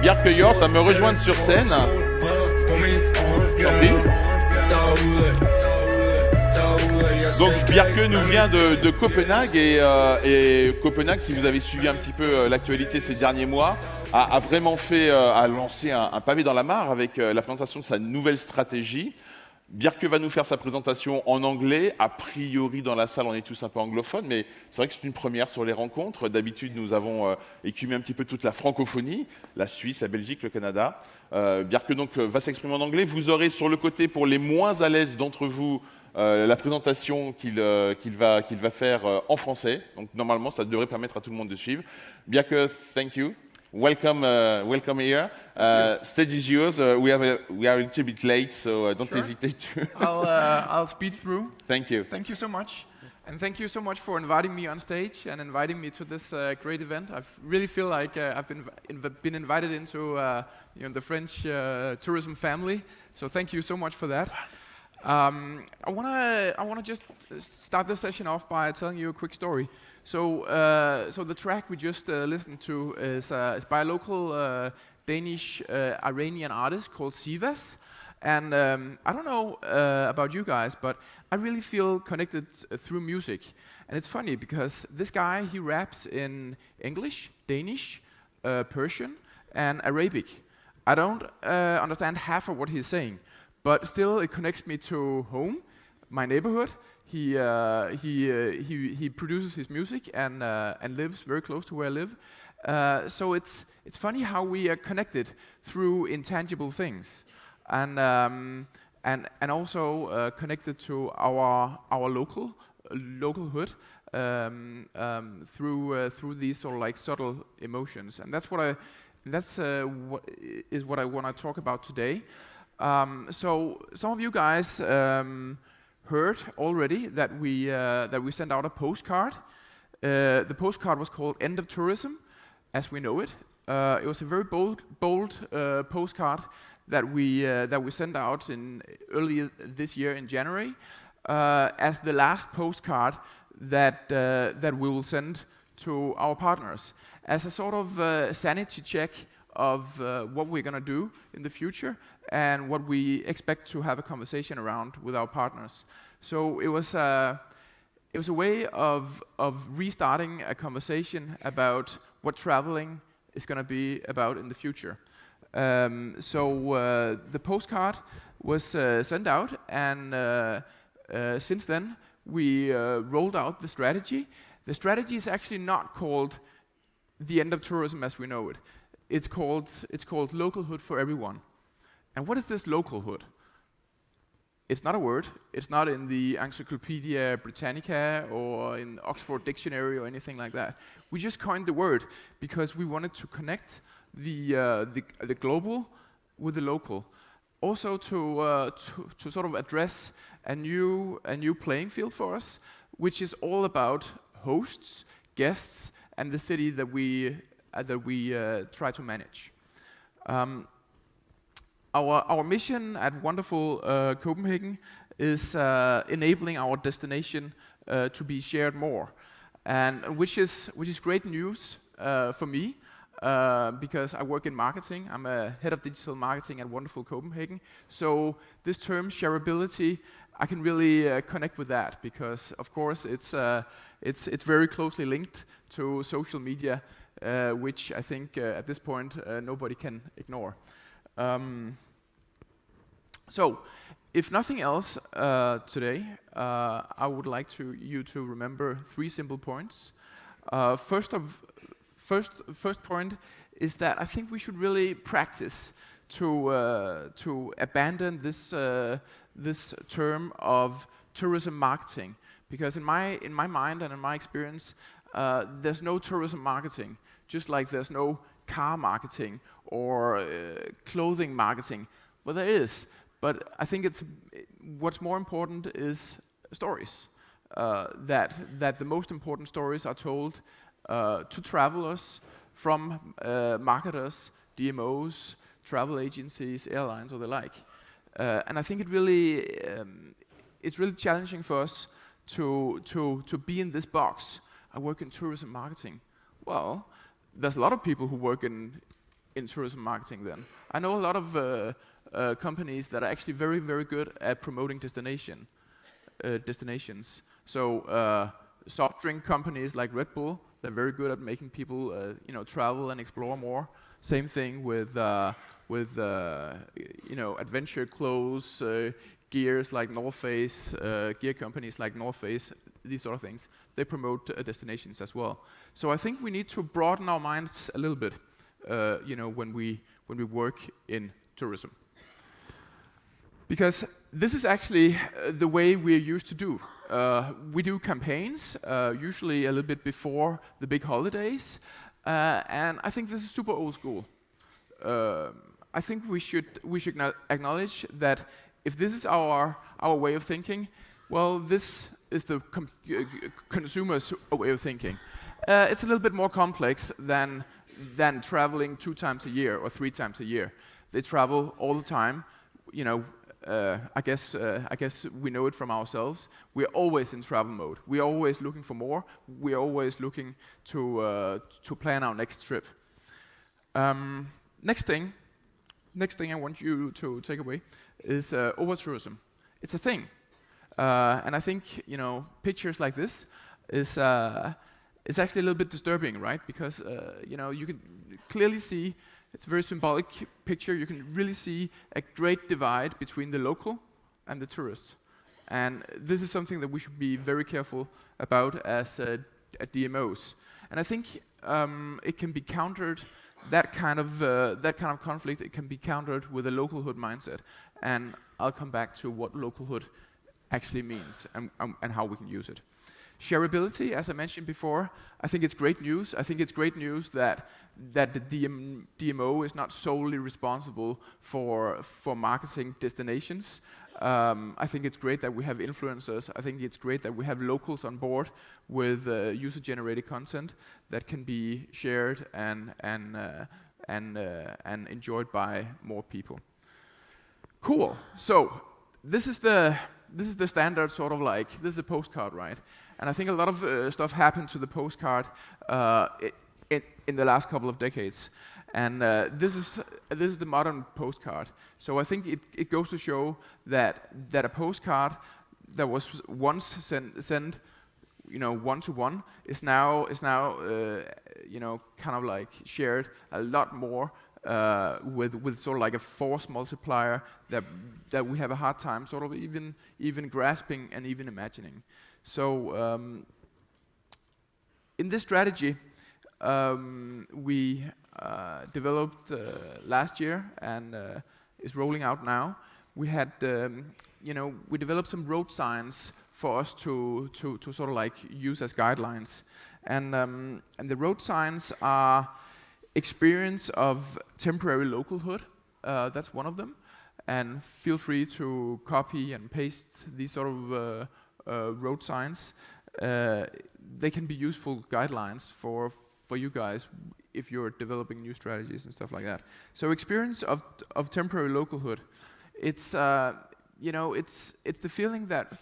Bjarke Hjort à me rejoindre sur scène. Donc Bjarke nous vient de Copenhague et Copenhague, si vous avez suivi un petit peu l'actualité ces derniers mois, a vraiment a lancé un pavé dans la mare avec la présentation de sa nouvelle stratégie. Bjarke va nous faire sa présentation en anglais. A priori, dans la salle, on est tous un peu anglophones, mais c'est vrai que c'est une première sur les rencontres. D'habitude, nous avons écumé un petit peu toute la francophonie, la Suisse, la Belgique, le Canada. Bjarke donc va s'exprimer en anglais. Vous aurez sur le côté, pour les moins à l'aise d'entre vous, la présentation qu'il va faire en français. Donc normalement, ça devrait permettre à tout le monde de suivre. Bjarke, thank you. Welcome, welcome here. Stage is yours. We are a little bit late, so don't hesitate to. I'll speed through. Thank you. Thank you so much, and thank you so much for inviting me on stage and inviting me to this great event. I really feel like I've been invited into the French tourism family. So thank you so much for that. I wanna just start this session off by telling you a quick story. So the track we just listened to is by a local Danish Iranian artist called Sivas. And I don't know about you guys, but I really feel connected through music. And it's funny because this guy, he raps in English, Danish, Persian, and Arabic. I don't understand half of what he's saying, but still it connects me to home, my neighborhood. He produces his music and lives very close to where I live. So it's funny how we are connected through intangible things, and also connected to our localhood through these sort of like subtle emotions, and that's what I want to talk about today. So some of you guys heard already that we sent out a postcard. The postcard was called "End of Tourism," as we know it. It was a very bold postcard that we sent out in earlier this year in January, as the last postcard that we will send to our partners, as a sort of sanity check of what we're gonna do in the future and what we expect to have a conversation around with our partners. So it was a way of restarting a conversation about what traveling is going to be about in the future. So the postcard was sent out, and since then we rolled out the strategy. The strategy is actually not called "The End of Tourism" as we know it. It's called Localhood for Everyone. And what is this localhood? It's not a word. It's not in the Encyclopedia Britannica or in Oxford Dictionary or anything like that. We just coined the word because we wanted to connect the global with the local. Also to sort of address a new playing field for us, which is all about hosts, guests, and the city that we try to manage. Our mission at wonderful Copenhagen is enabling our destination to be shared more, and which is great news for me because I work in marketing. I'm a head of digital marketing at wonderful Copenhagen. So this term shareability, I can really connect with that because of course it's very closely linked to social media, which I think at this point nobody can ignore. So, if nothing else today, I would like you to remember 3 simple points. First point is that I think we should really practice to abandon this term of tourism marketing, because in my mind and in my experience, there's no tourism marketing, just like there's no car marketing or clothing marketing. Well, there is, but I think what's more important is stories. That the most important stories are told to travelers from marketers, DMOs, travel agencies, airlines, or the like. And I think it's really challenging for us to be in this box. I work in tourism marketing. Well, there's a lot of people who work in in tourism marketing then. I know a lot of companies that are actually very, very good at promoting destinations. So soft drink companies like Red Bull, they're very good at making people travel and explore more. Same thing with adventure clothes, gears like North Face, gear companies like North Face, these sort of things. They promote destinations as well. So I think we need to broaden our minds a little bit, when we work in tourism. Because this is actually the way we're used to do. We do campaigns, usually a little bit before the big holidays, and I think this is super old school. I think we should acknowledge that if this is our way of thinking, well, this is the consumer's way of thinking. It's a little bit more complex than traveling 2 times a year or 3 times a year. They travel all the time. I guess we know it from ourselves. We're always in travel mode. We're always looking for more. We're always looking to plan our next trip. Next thing I want you to take away is over-tourism. It's a thing. And I think, pictures like this is actually a little bit disturbing, right? Because, you can clearly see, it's a very symbolic picture. You can really see a great divide between the local and the tourists. And this is something that we should be very careful about as DMOs. And I think it can be countered, that kind of conflict, it can be countered with a localhood mindset. And I'll come back to what localhood actually means and how we can use it. Shareability, as I mentioned before, I think it's great news. I think it's great news that the DMO is not solely responsible for marketing destinations. I think it's great that we have influencers. I think it's great that we have locals on board with user-generated content that can be shared and enjoyed by more people. Cool. So this is the standard sort of like, this is a postcard, right? And I think a lot of stuff happened to the postcard in the last couple of decades. And this is the modern postcard. So I think it goes to show that a postcard that was once sent one-to-one is now kind of like shared a lot more with sort of like a force multiplier that we have a hard time sort of even grasping and even imagining. So in this strategy, we developed last year and is rolling out now. We had, we developed some road signs for us to sort of like use as guidelines, and the road signs are experience of temporary localhood. That's one of them, and feel free to copy and paste these sort of road signs. They can be useful guidelines for you guys if you're developing new strategies and stuff like that. So experience of temporary localhood. It's it's the feeling that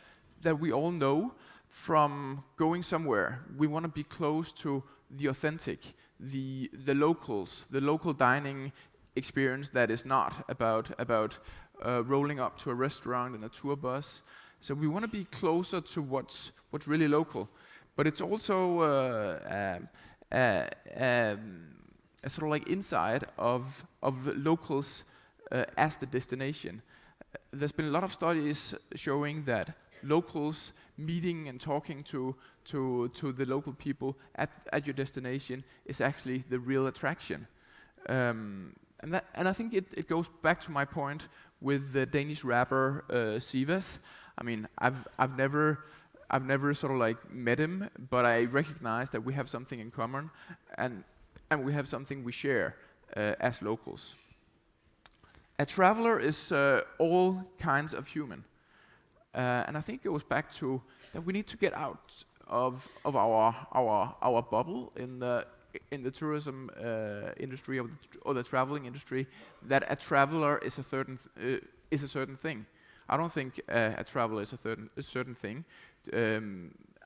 we all know from going somewhere. We want to be close to the authentic, the locals, the local dining experience that is not about rolling up to a restaurant in a tour bus. So we want to be closer to what's really local, but it's also a sort of like inside of locals as the destination. There's been a lot of studies showing that locals meeting and talking to the local people at your destination is actually the real attraction. And I think it goes back to my point with the Danish rapper Sivas. I mean, I've never sort of like met him, but I recognize that we have something in common, and we have something we share as locals. A traveler is all kinds of human, and I think it goes back to that we need to get out of our bubble in the tourism industry or the traveling industry. That a traveler is a certain thing. I don't think a traveler is a certain thing.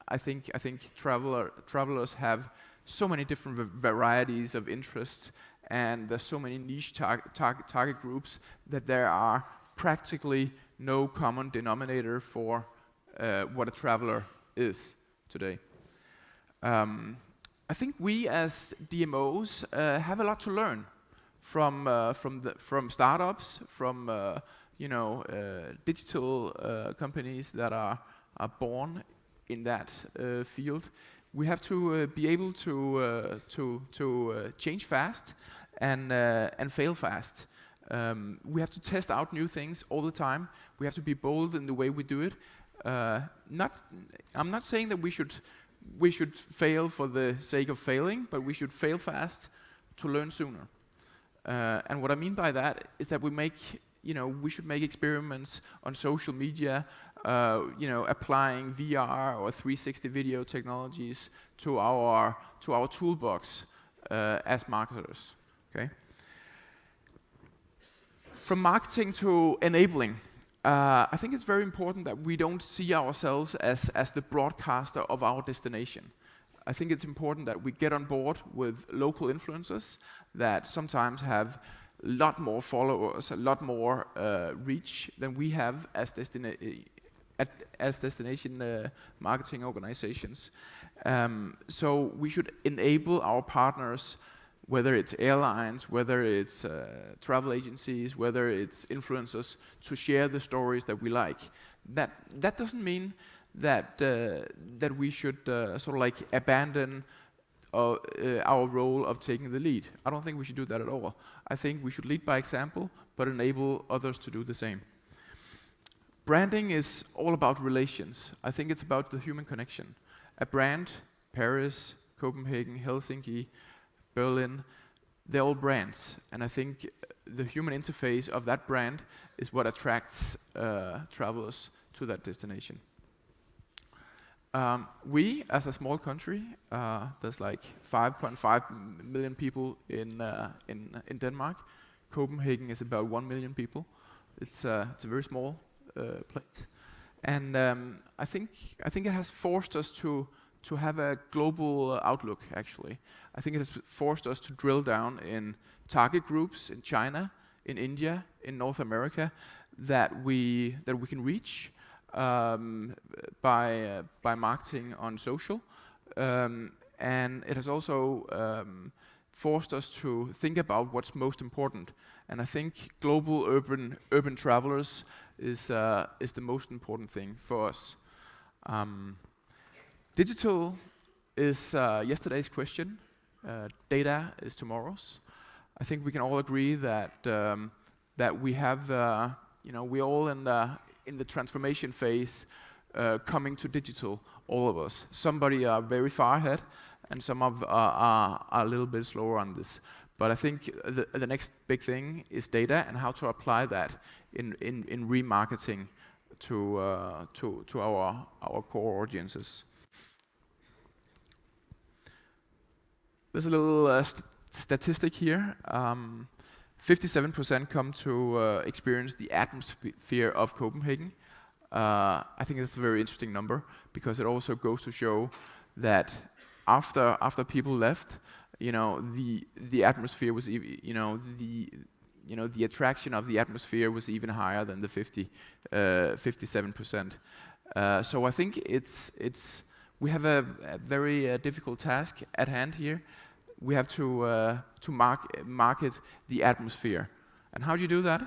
I think travelers have so many different varieties of interests and there's so many niche target groups that there are practically no common denominator for what a traveler is today. I think we as DMOs have a lot to learn from startups, from digital companies that are born in that field. We have to be able to change fast and fail fast. We have to test out new things all the time. We have to be bold in the way we do it. I'm not saying that we should fail for the sake of failing, but we should fail fast to learn sooner. And what I mean by that is that we should make experiments on social media, applying VR or 360 video technologies to our toolbox as marketers. Okay. From marketing to enabling, I think it's very important that we don't see ourselves as the broadcaster of our destination. I think it's important that we get on board with local influencers that sometimes have a lot more followers, a lot more reach than we have as destination marketing organizations. So we should enable our partners, whether it's airlines, whether it's travel agencies, whether it's influencers, to share the stories that we like. That doesn't mean that we should sort of like abandon our role of taking the lead. I don't think we should do that at all. I think we should lead by example, but enable others to do the same. Branding is all about relations. I think it's about the human connection. A brand, Paris, Copenhagen, Helsinki, Berlin, they're all brands. And I think the human interface of that brand is what attracts travelers to that destination. We, as a small country, there's like 5.5 million people in Denmark. Copenhagen is about 1 million people. It's a very small place, and I think it has forced us to have a global outlook. Actually, I think it has forced us to drill down in target groups in China, in India, in North America that we can reach. By marketing on social, and it has also forced us to think about what's most important. And I think global urban travelers is the most important thing for us. Digital is yesterday's question. Data is tomorrow's. I think we can all agree that we have we're all in the transformation phase, coming to digital, all of us. Somebody are very far ahead, and some are a little bit slower on this. But I think the next big thing is data and how to apply that in remarketing to our core audiences. There's a little statistic here. 57% come to experience the atmosphere of Copenhagen. I think it's a very interesting number because it also goes to show that after people left, the atmosphere was the attraction of the atmosphere was even higher than the 57%. So I think we have a very difficult task at hand here. We have to market the atmosphere. And how do you do that?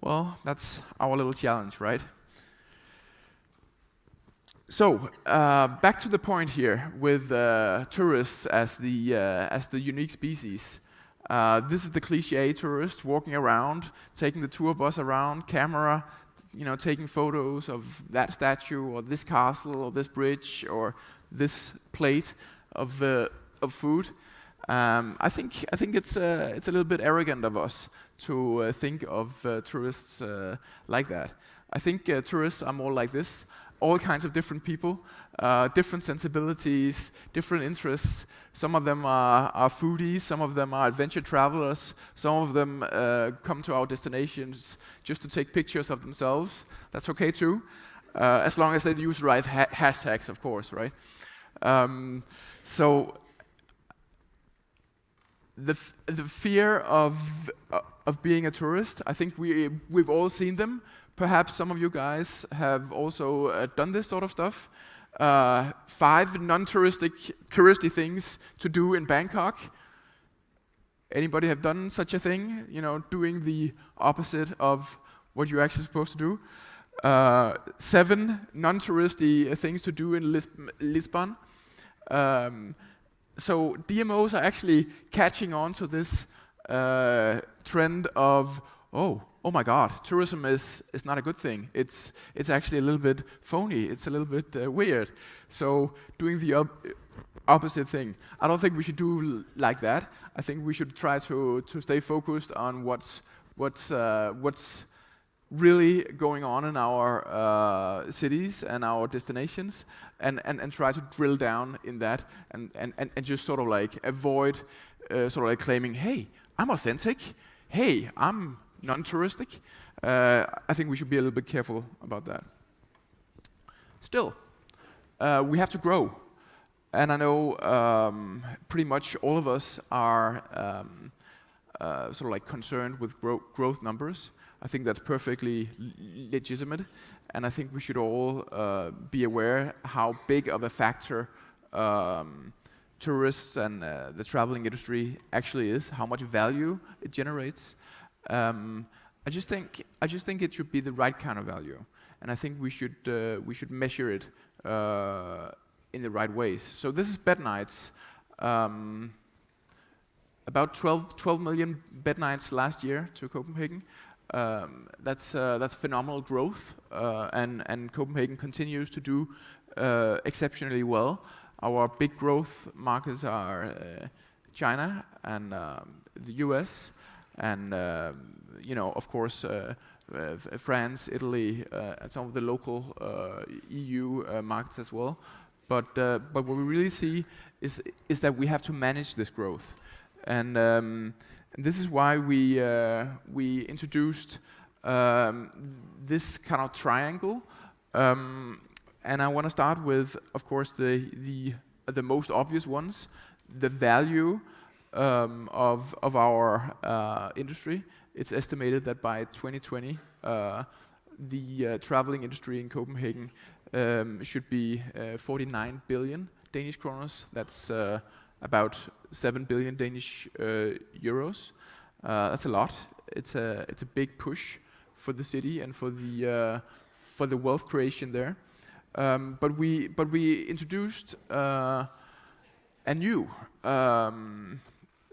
Well, that's our little challenge, right? So back to the point here with tourists as the unique species. This is the cliché tourist walking around, taking the tour bus around, camera, taking photos of that statue or this castle or this bridge or this plate of food. I think it's a little bit arrogant of us to think of tourists like that. I think tourists are more like this. All kinds of different people, different sensibilities, different interests. Some of them are foodies, some of them are adventure travelers, some of them come to our destinations just to take pictures of themselves. That's okay too, as long as they use the right hashtags, of course, right? So the fear of being a tourist. I think we've all seen them. Perhaps some of you guys have also done this sort of stuff. 5 touristy things to do in Bangkok. Anybody have done such a thing? You know, doing the opposite of what you're actually supposed to do. 7 non-touristy things to do in Lisbon. So DMOs are actually catching on to this trend of, oh my God, tourism is not a good thing. It's actually a little bit phony. It's a little bit weird. So doing the opposite thing. I don't think we should do like that. I think we should try to stay focused on what's really going on in our cities and our destinations, and try to drill down in that, and just sort of like avoid sort of like claiming, hey, I'm authentic, hey, I'm non-touristic. I think we should be a little bit careful about that. Still, we have to grow. And I know pretty much all of us are sort of like concerned with growth numbers. I think that's perfectly legitimate, and I think we should all be aware how big of a factor tourists and the traveling industry actually is, how much value it generates. I just think it should be the right kind of value, and I think we should measure it in the right ways. So this is bed nights. About 12 million bed nights last year to Copenhagen. That's phenomenal growth, and Copenhagen continues to do exceptionally well. Our big growth markets are China and the US, and you know, of course, France, Italy, and some of the local EU markets as well. But what we really see is that we have to manage this growth, and this is why we introduced this kind of triangle, and I want to start with, of course, the most obvious ones, the value of our industry. It's estimated that by 2020, the traveling industry in Copenhagen should be 49 billion Danish kroners. That's about 7 billion Danish euros. That's a lot. It's a big push for the city and for the wealth creation there. But we introduced a new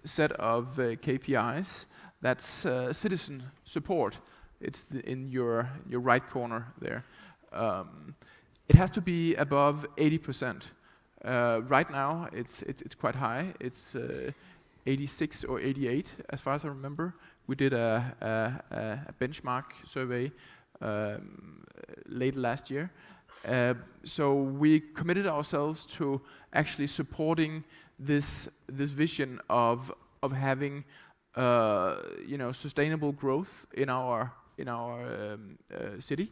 set of KPIs. That's citizen support. It's in your right corner there. It has to be above 80%. Right now, it's quite high. It's 86 or 88, as far as I remember. We did a benchmark survey late last year. So we committed ourselves to actually supporting this vision of having sustainable growth in our city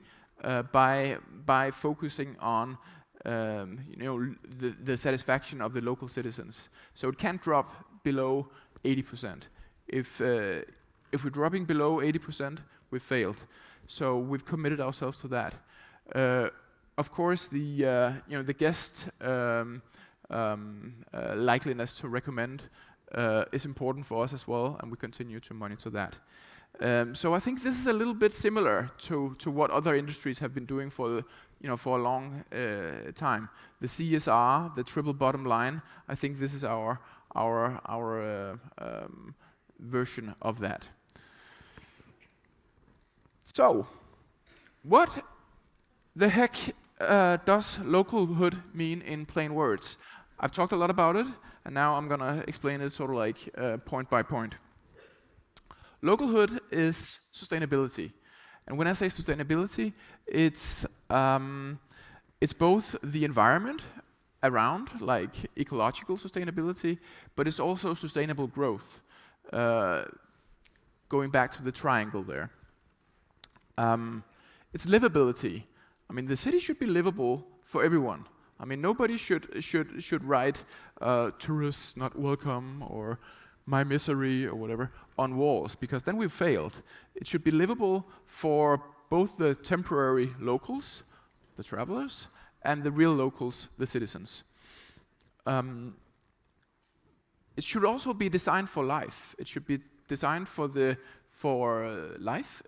by focusing on the satisfaction of the local citizens. So it can't drop below 80%. If we're dropping below 80%, we've failed. So we've committed ourselves to that. Of course, the guest likeliness to recommend is important for us as well, and we continue to monitor that. So I think this is a little bit similar to what other industries have been doing for a long time. The CSR, the triple bottom line. I think this is our version of that. So, what the heck does localhood mean in plain words? I've talked a lot about it, and now I'm gonna explain it sort of like point by point. Localhood is sustainability, and when I say sustainability, it's both the environment around, like ecological sustainability, but it's also sustainable growth. Going back to the triangle there. It's livability. I mean, the city should be livable for everyone. I mean, nobody should write tourists not welcome or my misery or whatever on walls, because then we've failed. It should be livable for both the temporary locals, the travelers, and the real locals, the citizens. It should also be designed for life. It should be designed for life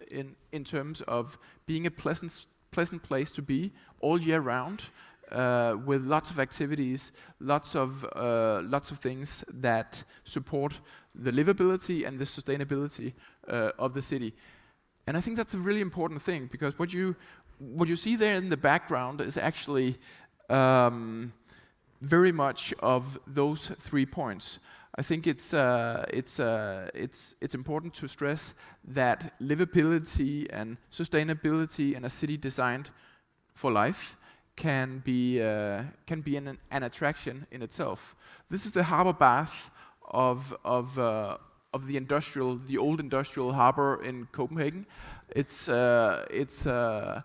in terms of being a pleasant place to be all year round, with lots of activities, lots of things that support the livability and the sustainability of the city. And I think that's a really important thing, because what you see there in the background is actually very much of those 3 points. I think it's important to stress that livability and sustainability in a city designed for life can be an attraction in itself. This is the harbor bath of the old industrial harbor in Copenhagen. It's a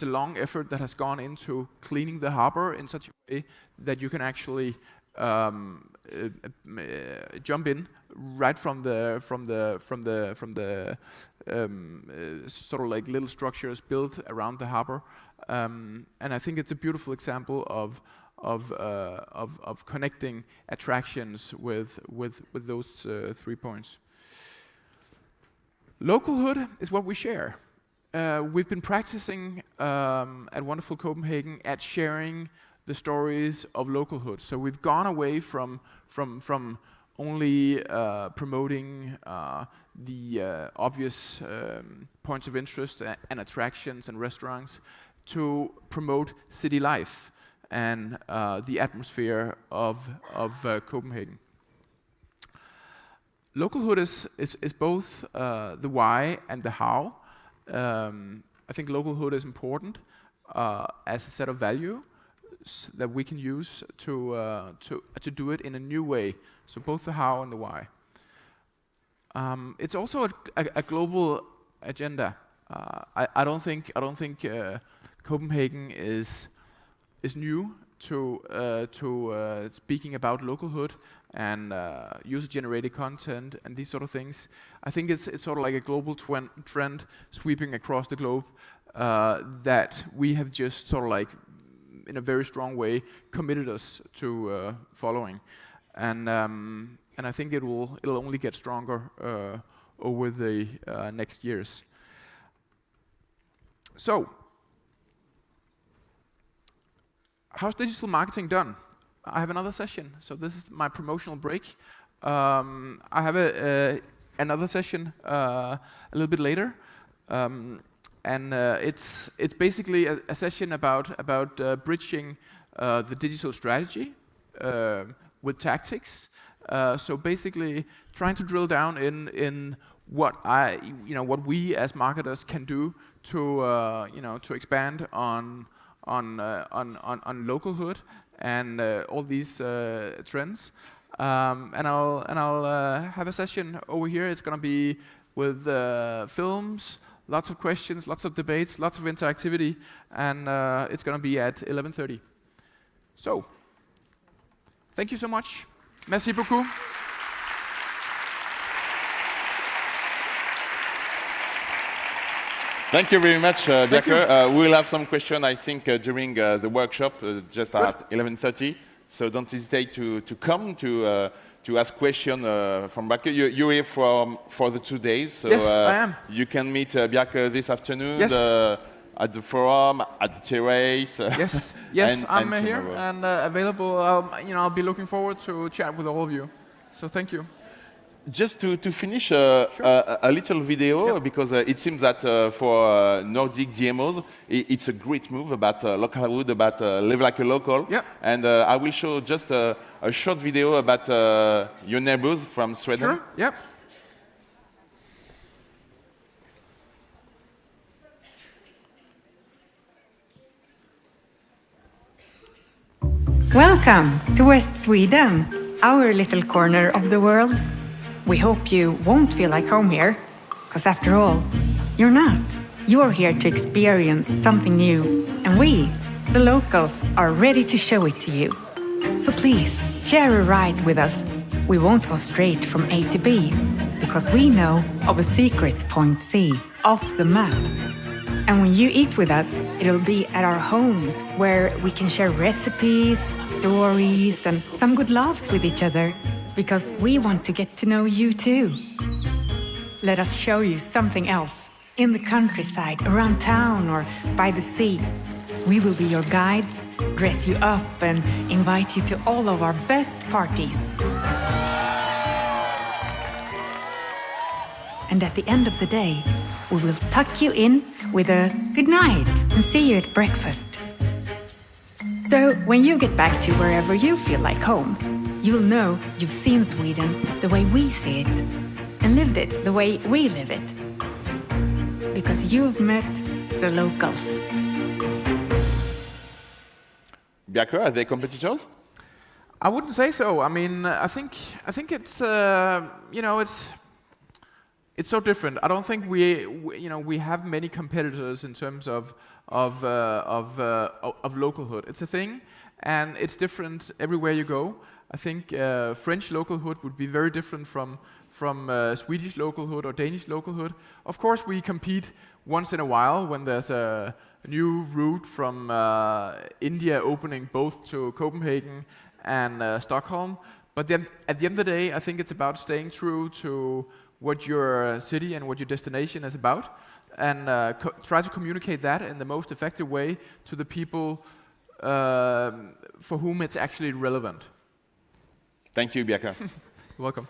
long effort that has gone into cleaning the harbor in such a way that you can actually jump in right from the sort of like little structures built around the harbor, and I think it's a beautiful example of connecting attractions with those 3 points. Localhood is what we share. We've been practicing at Wonderful Copenhagen at sharing the stories of localhood. So we've gone away from only promoting the obvious points of interest and attractions and restaurants to promote city life and the atmosphere of Copenhagen. Localhood is both the why and the how. I think localhood is important as a set of value that we can use to do it in a new way. So both the how and the why. It's also a global agenda. I don't think Copenhagen is new to speaking about localhood and user-generated content and these sort of things. I think it's sort of like a global trend sweeping across the globe that we have just sort of like, in a very strong way, committed us to following, and I think it'll only get stronger over the next years. So, how's digital marketing done? I have another session, so this is my promotional break. I have another session a little bit later. And it's basically a session about bridging the digital strategy with tactics. So basically, trying to drill down in what we as marketers can do to expand on localhood and all these trends. And I'll have a session over here. It's going to be with films. Lots of questions, lots of debates, lots of interactivity, and it's going to be at 11:30. So, thank you so much. Merci beaucoup. Thank you very much, Bjarke. We will have some questions, I think, during the workshop, just at 11:30. So don't hesitate to come to ask questions from Bjarke. You're here for the 2 days. So, yes, I am. You can meet Bjarke this afternoon yes. At the forum, at the terrace. Yes, I'm here and available. I'll be looking forward to chat with all of you. So thank you. Just to finish, a little video, because it seems that for Nordic DMOs, it's a great move about Localhood, about live like a local. And I will show just a short video about your neighbors from Sweden. Sure, yep. Welcome to West Sweden, our little corner of the world. We hope you won't feel like home here, because after all, you're not. You're here to experience something new, and we, the locals, are ready to show it to you. So please, share a ride with us we won't go straight from A to B, because we know of a secret point C off the map. And when you eat with us, it'll be at our homes where we can share recipes, stories, and some good laughs with each other, because we want to get to know you too. Let us show you something else, in the countryside, around town, or by the sea. We will be your guides, dress you up, and invite you to all of our best parties. And at the end of the day, we will tuck you in with a good night and see you at breakfast. So when you get back to wherever you feel like home, you'll know you've seen Sweden the way we see it, and lived it the way we live it. Because you've met the locals. Bjarke, are they competitors? I wouldn't say so. I mean, I think it's it's so different. I don't think we have many competitors in terms of localhood. It's a thing, and it's different everywhere you go. I think French localhood would be very different from Swedish localhood or Danish localhood. Of course, we compete once in a while when there's a new route from India opening both to Copenhagen and Stockholm. But then at the end of the day, I think it's about staying true to what your city and what your destination is about, and try to communicate that in the most effective way to the people for whom it's actually relevant. Thank you, Bjarke. You're welcome.